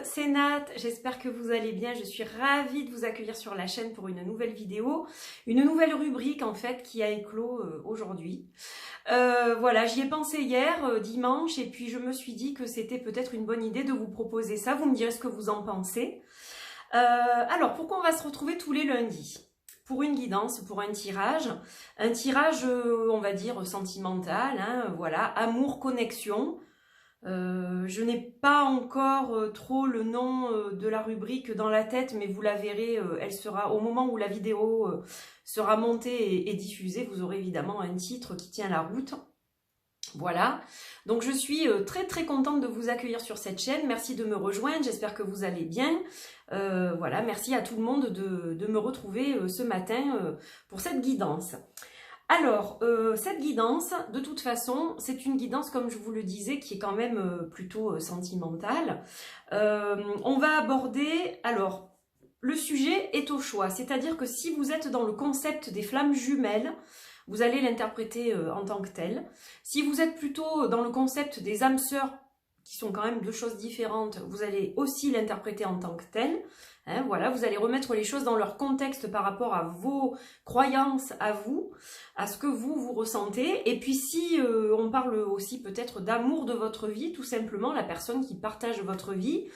c'est Nat, j'espère que vous allez bien, je suis ravie de vous accueillir sur la chaîne pour une nouvelle vidéo, une nouvelle rubrique en fait qui a éclos aujourd'hui. Voilà, j'y ai pensé hier, dimanche, et puis je me suis dit que c'était peut-être une bonne idée de vous proposer ça, vous me direz ce que vous en pensez. Alors, pourquoi on va se retrouver tous les lundis? Pour une guidance, pour un tirage, on va dire sentimental, hein, voilà, amour, connexion. Je n'ai pas encore trop le nom de la rubrique dans la tête, mais vous la verrez, elle sera au moment où la vidéo sera montée et diffusée, vous aurez évidemment un titre qui tient la route. Voilà, donc je suis très très contente de vous accueillir sur cette chaîne, merci de me rejoindre, j'espère que vous allez bien. Voilà, merci à tout le monde de me retrouver ce matin pour cette guidance. Alors, cette guidance, de toute façon, c'est une guidance, comme je vous le disais, qui est quand même plutôt sentimentale. On va aborder, alors, le sujet est au choix, c'est-à-dire que si vous êtes dans le concept des flammes jumelles, vous allez l'interpréter en tant que tel. Si vous êtes plutôt dans le concept des âmes sœurs, qui sont quand même deux choses différentes, vous allez aussi l'interpréter en tant que tel. Hein, voilà, vous allez remettre les choses dans leur contexte par rapport à vos croyances, à vous, à ce que vous ressentez. Et puis si on parle aussi peut-être d'amour de votre vie, tout simplement la personne qui partage votre vie,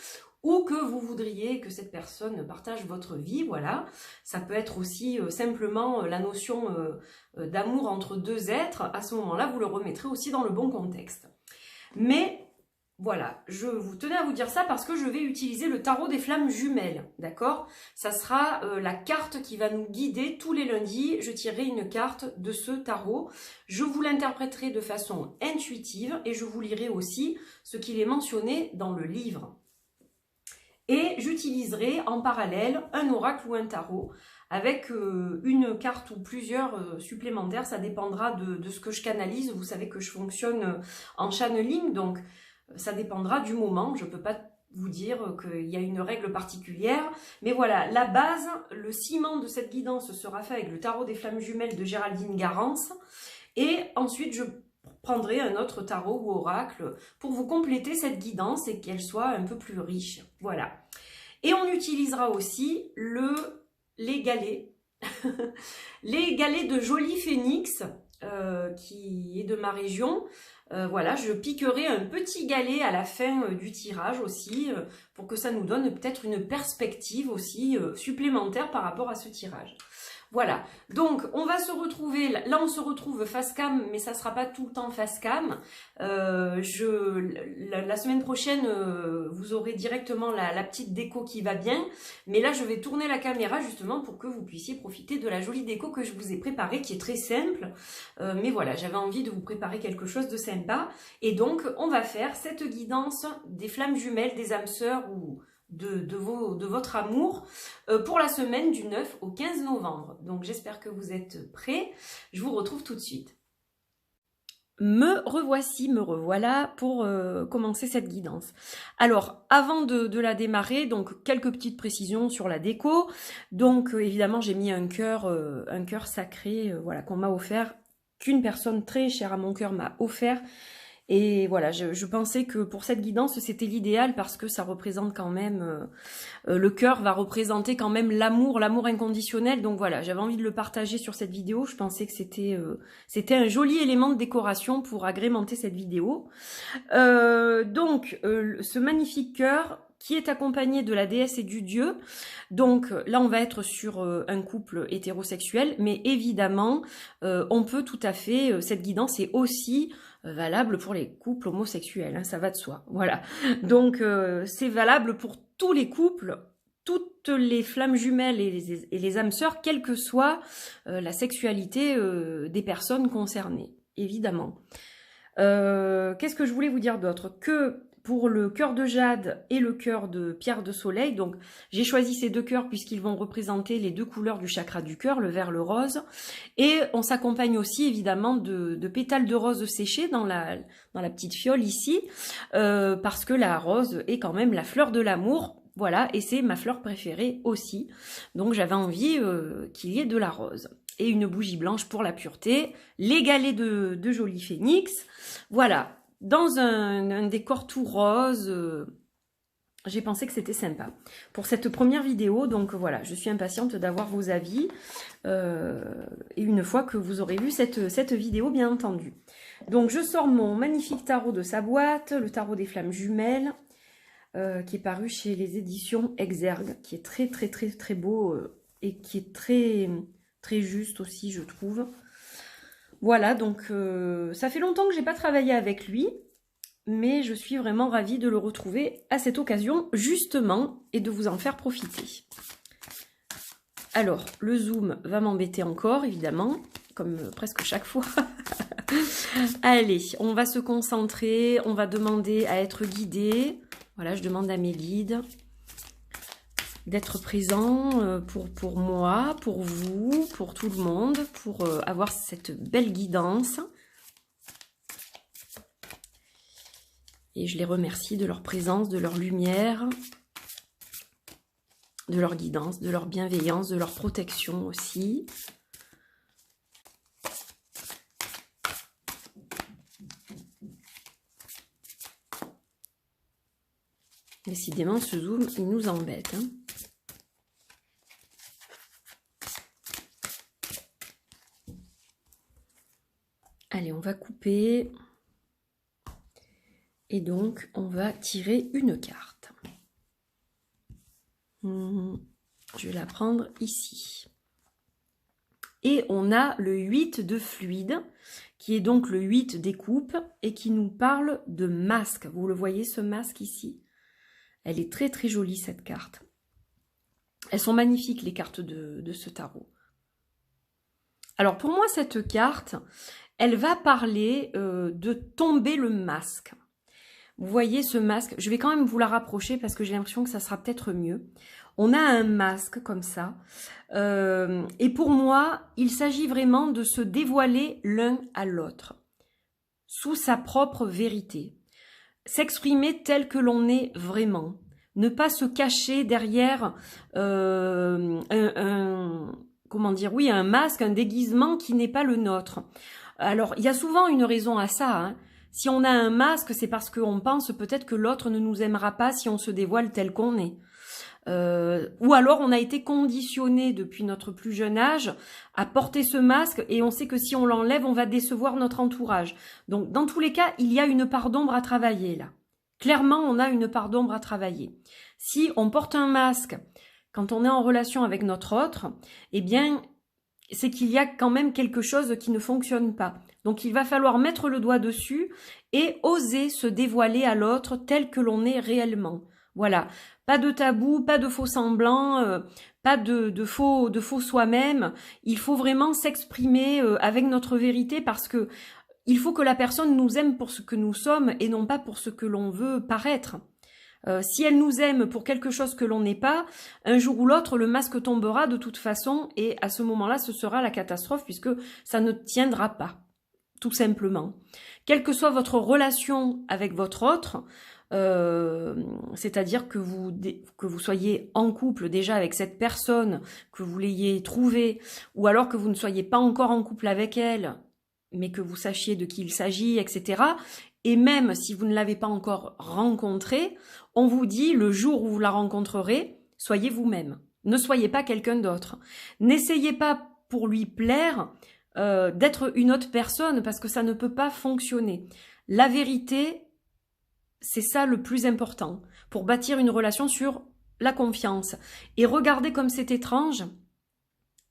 ou que vous voudriez que cette personne partage votre vie, voilà. Ça peut être aussi simplement la notion d'amour entre deux êtres. À ce moment-là, vous le remettrez aussi dans le bon contexte. Mais voilà, je vous tenais à vous dire ça parce que je vais utiliser le tarot des flammes jumelles, d'accord? Ça sera la carte qui va nous guider tous les lundis. Je tirerai une carte de ce tarot. Je vous l'interpréterai de façon intuitive et je vous lirai aussi ce qu'il est mentionné dans le livre. Et j'utiliserai en parallèle un oracle ou un tarot avec une carte ou plusieurs supplémentaires. Ça dépendra de ce que je canalise. Vous savez que je fonctionne en channeling, donc ça dépendra du moment. Je ne peux pas vous dire qu'il y a une règle particulière. Mais voilà, la base, le ciment de cette guidance sera fait avec le tarot des flammes jumelles de Géraldine Garance. Et ensuite, je prendrai un autre tarot ou oracle pour vous compléter cette guidance et qu'elle soit un peu plus riche. Voilà. Et on utilisera aussi les galets. Les galets de Joli Phénix, qui est de ma région. Voilà, je piquerai un petit galet à la fin du tirage aussi, pour que ça nous donne peut-être une perspective aussi supplémentaire par rapport à ce tirage. Voilà, donc on va se retrouver, là on se retrouve face cam, mais ça ne sera pas tout le temps face cam. La semaine prochaine, vous aurez directement la petite déco qui va bien. Mais là, je vais tourner la caméra justement pour que vous puissiez profiter de la jolie déco que je vous ai préparée, qui est très simple. Mais voilà, j'avais envie de vous préparer quelque chose de sympa. Et donc, on va faire cette guidance des flammes jumelles, des âmes sœurs ou de votre amour pour la semaine du 9 au 15 novembre. Donc j'espère que vous êtes prêts. Je vous retrouve tout de suite. Me revoilà pour commencer cette guidance. Alors, avant de la démarrer, donc quelques petites précisions sur la déco. Donc évidemment, j'ai mis un cœur sacré, voilà, qu'on m'a offert, qu'une personne très chère à mon cœur m'a offert. Et voilà, je pensais que pour cette guidance, c'était l'idéal parce que ça représente quand même, le cœur va représenter quand même l'amour inconditionnel. Donc voilà, j'avais envie de le partager sur cette vidéo. Je pensais que c'était un joli élément de décoration pour agrémenter cette vidéo. Donc, ce magnifique cœur qui est accompagné de la déesse et du dieu. Donc là, on va être sur un couple hétérosexuel, mais évidemment, on peut tout à fait, cette guidance est aussi valable pour les couples homosexuels, hein, ça va de soi, voilà. Donc c'est valable pour tous les couples, toutes les flammes jumelles et les âmes sœurs, quelle que soit la sexualité des personnes concernées, évidemment. Qu'est-ce que je voulais vous dire d'autre? Que pour le cœur de jade et le cœur de pierre de soleil, donc j'ai choisi ces deux cœurs puisqu'ils vont représenter les deux couleurs du chakra du cœur, le vert, le rose. Et on s'accompagne aussi évidemment de pétales de rose séchés dans la petite fiole ici, parce que la rose est quand même la fleur de l'amour. Voilà, et c'est ma fleur préférée aussi. Donc j'avais envie qu'il y ait de la rose. Et une bougie blanche pour la pureté, les galets de Joli Phénix. Voilà, dans un décor tout rose, j'ai pensé que c'était sympa pour cette première vidéo. Donc voilà, je suis impatiente d'avoir vos avis. Et une fois que vous aurez vu cette vidéo, bien entendu. Donc je sors mon magnifique tarot de sa boîte, le tarot des flammes jumelles, qui est paru chez les éditions Exergue, qui est très très très très beau et qui est très très juste aussi, je trouve. Voilà, donc ça fait longtemps que j'ai pas travaillé avec lui, mais je suis vraiment ravie de le retrouver à cette occasion, justement, et de vous en faire profiter. Alors, le zoom va m'embêter encore, évidemment, comme presque chaque fois. Allez, on va se concentrer, on va demander à être guidé. Voilà, je demande à mes guides d'être présents pour moi, pour vous, pour tout le monde, pour avoir cette belle guidance. Et je les remercie de leur présence, de leur lumière, de leur guidance, de leur bienveillance, de leur protection aussi. Décidément, ce zoom, il nous embête, hein. Allez, on va couper. Et donc, on va tirer une carte. Je vais la prendre ici. Et on a le 8 de fluide, qui est donc le 8 des coupes, et qui nous parle de masque. Vous le voyez, ce masque ici? Elle est très très jolie, cette carte. Elles sont magnifiques, les cartes de ce tarot. Alors, pour moi, cette carte, elle va parler de tomber le masque. Vous voyez ce masque, je vais quand même vous la rapprocher parce que j'ai l'impression que ça sera peut-être mieux. On a un masque comme ça. Et pour moi, il s'agit vraiment de se dévoiler l'un à l'autre, sous sa propre vérité. S'exprimer tel que l'on est vraiment. Ne pas se cacher derrière comment dire, oui, un masque, un déguisement qui n'est pas le nôtre. Alors, il y a souvent une raison à ça, hein. Si on a un masque, c'est parce qu'on pense peut-être que l'autre ne nous aimera pas si on se dévoile tel qu'on est. Ou alors on a été conditionné depuis notre plus jeune âge à porter ce masque et on sait que si on l'enlève, on va décevoir notre entourage. Donc dans tous les cas, il y a une part d'ombre à travailler là. Clairement, on a une part d'ombre à travailler. Si on porte un masque quand on est en relation avec notre autre, eh bien, c'est qu'il y a quand même quelque chose qui ne fonctionne pas. Donc il va falloir mettre le doigt dessus et oser se dévoiler à l'autre tel que l'on est réellement. Voilà, pas de tabou, pas de faux semblants, pas de faux soi-même. Il faut vraiment s'exprimer avec notre vérité parce que il faut que la personne nous aime pour ce que nous sommes et non pas pour ce que l'on veut paraître. Si elle nous aime pour quelque chose que l'on n'est pas, un jour ou l'autre, le masque tombera de toute façon et à ce moment-là, ce sera la catastrophe puisque ça ne tiendra pas, tout simplement. Quelle que soit votre relation avec votre autre, c'est-à-dire que vous soyez en couple déjà avec cette personne, que vous l'ayez trouvée, ou alors que vous ne soyez pas encore en couple avec elle, mais que vous sachiez de qui il s'agit, etc. Et même si vous ne l'avez pas encore rencontrée, on vous dit le jour où vous la rencontrerez, soyez vous-même. Ne soyez pas quelqu'un d'autre. N'essayez pas pour lui plaire d'être une autre personne parce que ça ne peut pas fonctionner. La vérité, c'est ça le plus important pour bâtir une relation sur la confiance. Et regardez comme c'est étrange.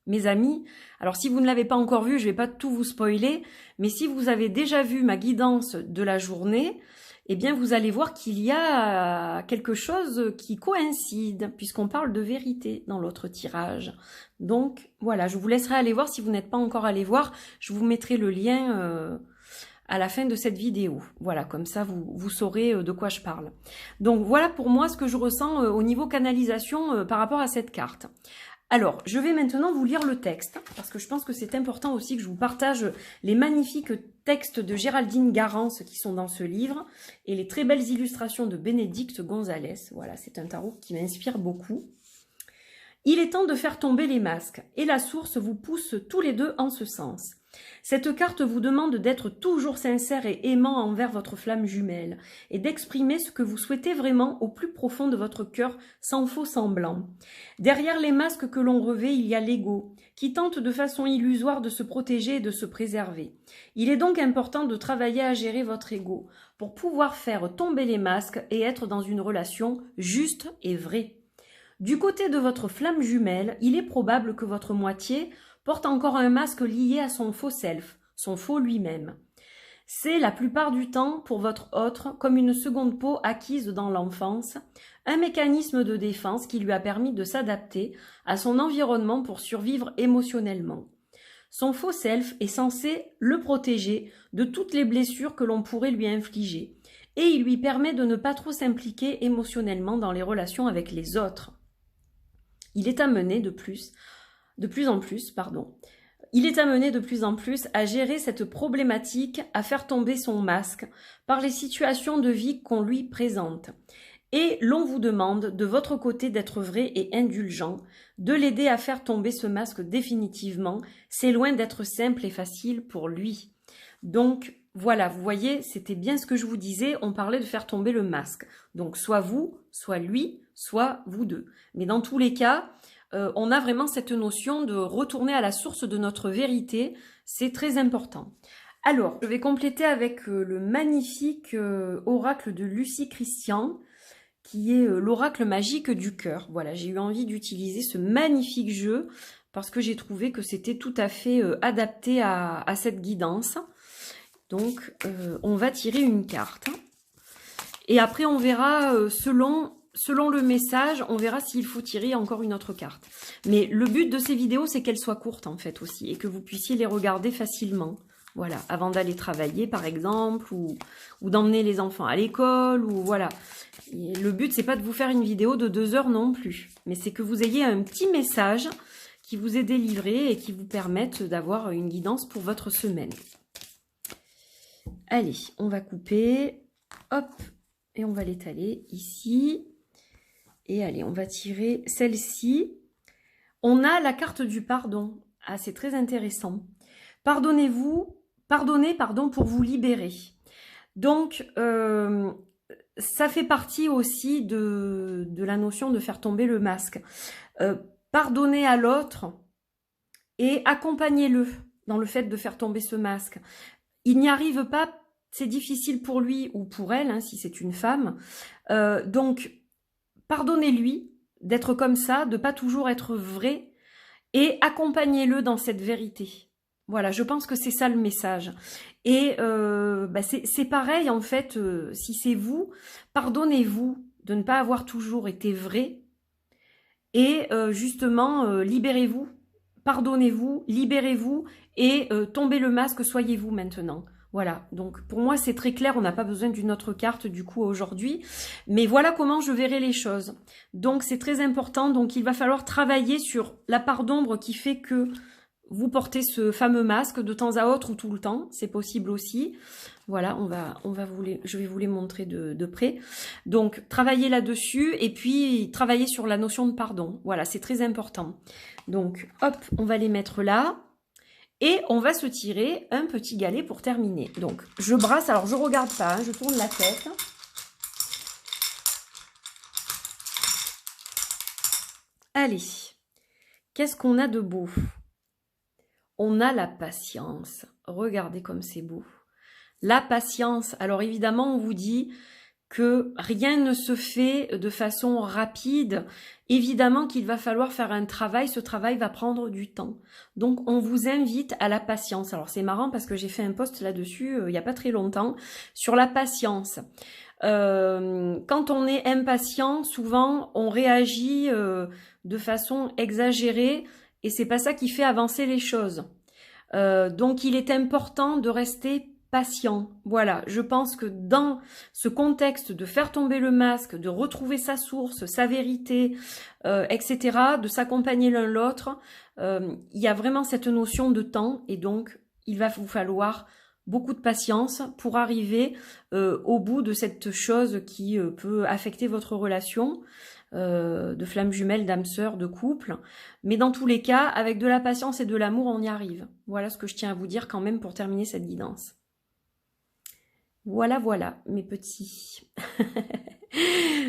Mes amis, alors si vous ne l'avez pas encore vu, je ne vais pas tout vous spoiler, mais si vous avez déjà vu ma guidance de la journée, eh bien vous allez voir qu'il y a quelque chose qui coïncide, puisqu'on parle de vérité dans l'autre tirage. Donc voilà, je vous laisserai aller voir si vous n'êtes pas encore allé voir, je vous mettrai le lien à la fin de cette vidéo. Voilà, comme ça vous saurez de quoi je parle. Donc voilà pour moi ce que je ressens au niveau canalisation par rapport à cette carte. Alors, je vais maintenant vous lire le texte, parce que je pense que c'est important aussi que je vous partage les magnifiques textes de Géraldine Garance qui sont dans ce livre, et les très belles illustrations de Bénédicte Gonzalez. Voilà, c'est un tarot qui m'inspire beaucoup. Il est temps de faire tomber les masques, et la source vous pousse tous les deux en ce sens. Cette carte vous demande d'être toujours sincère et aimant envers votre flamme jumelle et d'exprimer ce que vous souhaitez vraiment au plus profond de votre cœur sans faux semblant. Derrière les masques que l'on revêt, il y a l'ego qui tente de façon illusoire de se protéger et de se préserver. Il est donc important de travailler à gérer votre ego pour pouvoir faire tomber les masques et être dans une relation juste et vraie. Du côté de votre flamme jumelle, il est probable que votre moitié porte encore un masque lié à son faux self, son faux lui-même. C'est la plupart du temps pour votre autre comme une seconde peau acquise dans l'enfance, un mécanisme de défense qui lui a permis de s'adapter à son environnement pour survivre émotionnellement. Son faux self est censé le protéger de toutes les blessures que l'on pourrait lui infliger et il lui permet de ne pas trop s'impliquer émotionnellement dans les relations avec les autres. Il est amené de plus en plus à gérer cette problématique, à faire tomber son masque par les situations de vie qu'on lui présente. Et l'on vous demande de votre côté d'être vrai et indulgent, de l'aider à faire tomber ce masque définitivement. C'est loin d'être simple et facile pour lui. Donc voilà, vous voyez, c'était bien ce que je vous disais, on parlait de faire tomber le masque. Donc soit vous, soit lui, soit vous deux. Mais dans tous les cas, on a vraiment cette notion de retourner à la source de notre vérité, c'est très important. Alors, je vais compléter avec le magnifique oracle de Lucie Christian, qui est l'oracle magique du cœur. Voilà, j'ai eu envie d'utiliser ce magnifique jeu parce que j'ai trouvé que c'était tout à fait adapté à cette guidance. Donc, on va tirer une carte. Et après, on verra selon le message, on verra s'il faut tirer encore une autre carte. Mais le but de ces vidéos, c'est qu'elles soient courtes en fait aussi et que vous puissiez les regarder facilement. Voilà, avant d'aller travailler par exemple ou d'emmener les enfants à l'école ou voilà. Et le but, c'est pas de vous faire une vidéo de 2 heures non plus, mais c'est que vous ayez un petit message qui vous est délivré et qui vous permette d'avoir une guidance pour votre semaine. Allez, on va couper, hop, et on va l'étaler ici. Et allez, on va tirer celle-ci. On a la carte du pardon. Ah, c'est très intéressant. Pardonnez, pour vous libérer. Donc, ça fait partie aussi de la notion de faire tomber le masque. Pardonnez à l'autre et accompagnez-le dans le fait de faire tomber ce masque. Il n'y arrive pas, c'est difficile pour lui ou pour elle, hein, si c'est une femme. Donc, pardonnez-lui d'être comme ça, de pas toujours être vrai et accompagnez-le dans cette vérité. Voilà, je pense que c'est ça le message. Et c'est pareil en fait, si c'est vous, pardonnez-vous de ne pas avoir toujours été vrai et justement, libérez-vous, pardonnez-vous, libérez-vous et tombez le masque, soyez vous maintenant. Voilà, donc pour moi c'est très clair, on n'a pas besoin d'une autre carte du coup aujourd'hui, mais voilà comment je verrai les choses. Donc c'est très important, donc il va falloir travailler sur la part d'ombre qui fait que vous portez ce fameux masque de temps à autre ou tout le temps, c'est possible aussi. Voilà, je vais vous les montrer de près. Donc travaillez là-dessus et puis travaillez sur la notion de pardon. Voilà, c'est très important. Donc hop, on va les mettre là. Et on va se tirer un petit galet pour terminer. Donc, je brasse. Alors, je regarde pas, hein, je tourne la tête. Allez, qu'est-ce qu'on a de beau? On a la patience. Regardez comme c'est beau. La patience. Alors, évidemment, on vous dit que rien ne se fait de façon rapide. Évidemment qu'il va falloir faire un travail, ce travail va prendre du temps. Donc on vous invite à la patience. Alors c'est marrant parce que j'ai fait un post là-dessus il n'y a pas très longtemps sur la patience. Quand on est impatient, souvent on réagit de façon exagérée et c'est pas ça qui fait avancer les choses. Donc il est important de rester patient. Voilà, je pense que dans ce contexte de faire tomber le masque, de retrouver sa source, sa vérité, etc., de s'accompagner l'un l'autre, il y a vraiment cette notion de temps et donc il va vous falloir beaucoup de patience pour arriver au bout de cette chose qui peut affecter votre relation. de flammes jumelles, d'âmes sœurs, de couple. Mais dans tous les cas, avec de la patience et de l'amour, on y arrive. Voilà ce que je tiens à vous dire quand même pour terminer cette guidance. Voilà, voilà, mes petits.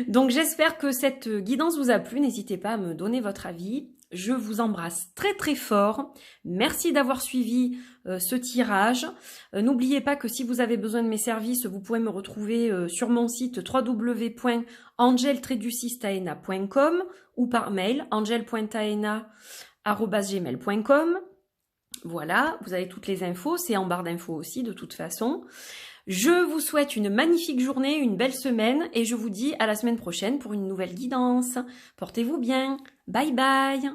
Donc j'espère que cette guidance vous a plu. N'hésitez pas à me donner votre avis. Je vous embrasse très très fort. Merci d'avoir suivi ce tirage. N'oubliez pas que si vous avez besoin de mes services, vous pouvez me retrouver sur mon site www.angel-taena.com ou par mail angel.taena@gmail.com. Voilà, vous avez toutes les infos, c'est en barre d'infos aussi de toute façon. Je vous souhaite une magnifique journée, une belle semaine et je vous dis à la semaine prochaine pour une nouvelle guidance. Portez-vous bien. Bye bye.